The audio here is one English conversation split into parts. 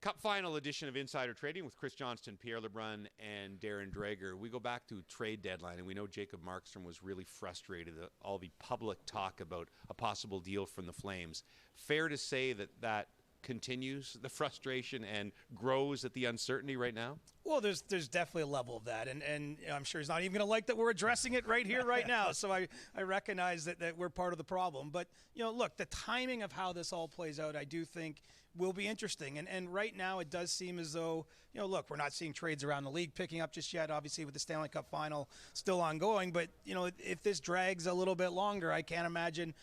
Cup final edition of Insider Trading with Chris Johnston, Pierre Lebrun, and Darren Drager. We go back to trade deadline, and we know Jacob Markstrom was really frustrated at all the public talk about a possible deal from the Flames. Fair to say that that continues the frustration and grows at the uncertainty right now? Well, there's definitely a level of that, and I'm sure he's not even going to like that we're addressing it right here, right now. So I recognize that we're part of the problem. But, look, the timing of how this all plays out, I do think will be interesting. And right now it does seem as though, look, we're not seeing trades around the league picking up just yet, obviously with the Stanley Cup final still ongoing. But, if this drags a little bit longer, I can't imagine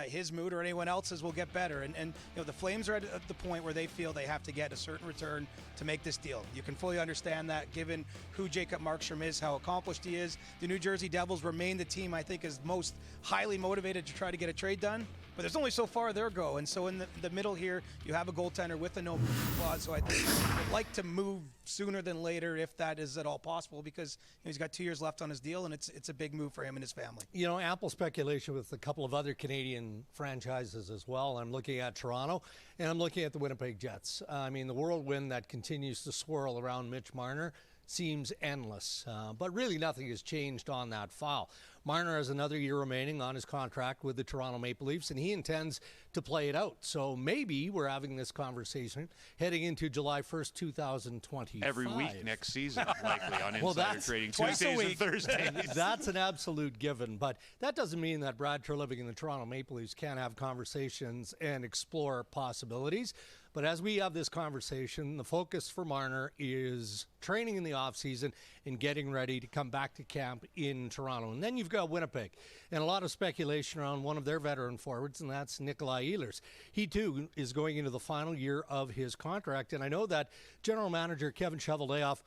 his mood or anyone else's will get better. And the Flames are at the point where they feel they have to get a certain return to make this deal. You can fully understand that given who Jacob Markstrom is, how accomplished he is. The New Jersey Devils remain the team I think is most highly motivated to try to get a trade done, but there's only so far they'll go. And so in the middle here, you have a goaltender with a no-move clause, so I think they'd like to move sooner than later if that is at all possible, because he's got 2 years left on his deal, and it's a big move for him and his family. Ample speculation with a couple of other Canadian franchises as well. I'm looking at Toronto, and I'm looking at the Winnipeg Jets. I mean, the whirlwind that continues to swirl around Mitch Marner seems endless, but really nothing has changed on that file. Marner has another year remaining on his contract with the Toronto Maple Leafs, and he intends to play it out. So maybe we're having this conversation heading into July 1st, 2025. Every week next season, likely, on Insider Trading, twice Tuesdays and Thursdays. That's an absolute given, but that doesn't mean that Brad Treliving and the Toronto Maple Leafs can't have conversations and explore possibilities. But as we have this conversation, the focus for Marner is training in the offseason and getting ready to come back to camp in Toronto. And then you've got Winnipeg, and a lot of speculation around one of their veteran forwards, and that's Nik Ehlers. He, too, is going into the final year of his contract, and I know that General Manager Kevin Cheveldayoff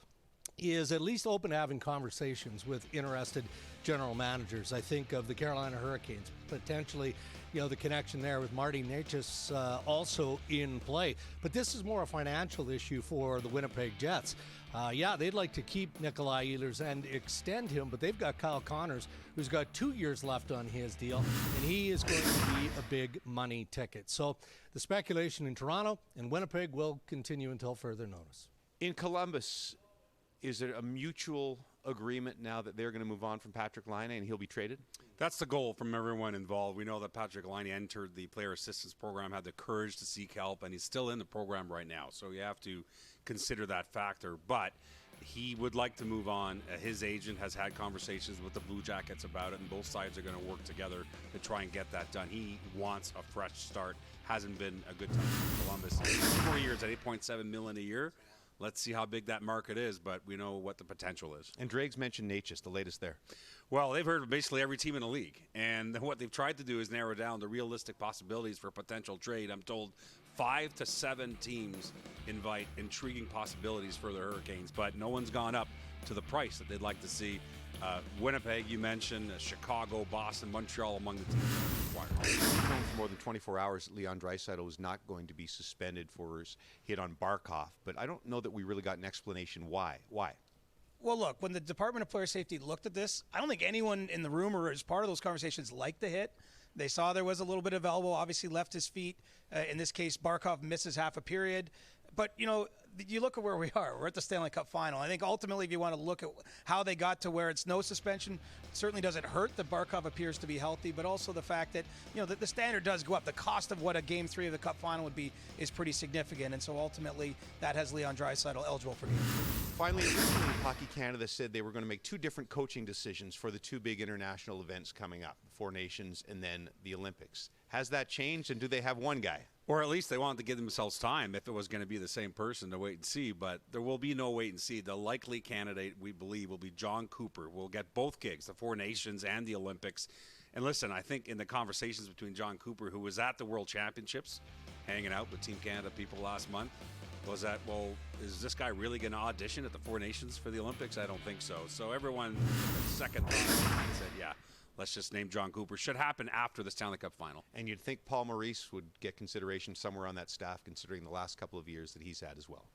is at least open to having conversations with interested general managers. I think of the Carolina Hurricanes, potentially, the connection there with Marty Necas also in play. But this is more a financial issue for the Winnipeg Jets. They'd like to keep Nik Ehlers and extend him, but they've got Kyle Connors, who's got 2 years left on his deal, and he is going to be a big money ticket. So the speculation in Toronto and Winnipeg will continue until further notice. In Columbus, is there a mutual agreement now that they're going to move on from Patrik Laine and he'll be traded? That's the goal from everyone involved. We know that Patrik Laine entered the player assistance program, had the courage to seek help, and he's still in the program right now. So you have to consider that factor. But he would like to move on. His agent has had conversations with the Blue Jackets about it, and both sides are going to work together to try and get that done. He wants a fresh start. Hasn't been a good time for Columbus. 4 years at $8.7 million a year. Let's see how big that market is, but we know what the potential is. And Drake's mentioned Necas, the latest there. Well, they've heard of basically every team in the league, and what they've tried to do is narrow down the realistic possibilities for potential trade. I'm told 5 to 7 teams invite intriguing possibilities for the Hurricanes, but no one's gone up to the price that they'd like to see. Winnipeg, you mentioned, Chicago, Boston, Montreal among the teams required. For more than 24 hours, Leon Draisaitl was not going to be suspended for his hit on Barkov, but I don't know that we really got an explanation why. Why? Well, look, when the Department of Player Safety looked at this, I don't think anyone in the room or as part of those conversations liked the hit. They saw there was a little bit of elbow, obviously left his feet. In this case, Barkov misses half a period. But, you look at where we are. We're at the Stanley Cup final. I think ultimately if you want to look at how they got to where it's no suspension, it certainly doesn't hurt that Barkov appears to be healthy, but also the fact that, that the standard does go up. The cost of what a Game 3 of the Cup final would be is pretty significant. And so ultimately that has Leon Draisaitl eligible for Game 3. Finally, recently, Hockey Canada said they were going to make 2 different coaching decisions for the 2 big international events coming up, Four Nations and then the Olympics. Has that changed, and do they have one guy? Or at least they wanted to give themselves time if it was going to be the same person to wait and see. But there will be no wait and see. The likely candidate, we believe, will be Jon Cooper. We'll get both gigs, the Four Nations and the Olympics. And listen, I think in the conversations between Jon Cooper, who was at the World Championships, hanging out with Team Canada people last month, was that, well, is this guy really going to audition at the Four Nations for the Olympics? I don't think so. So everyone, second thought, said, yeah, let's just name Jon Cooper. Should happen after the Stanley Cup final. And you'd think Paul Maurice would get consideration somewhere on that staff, considering the last couple of years that he's had as well.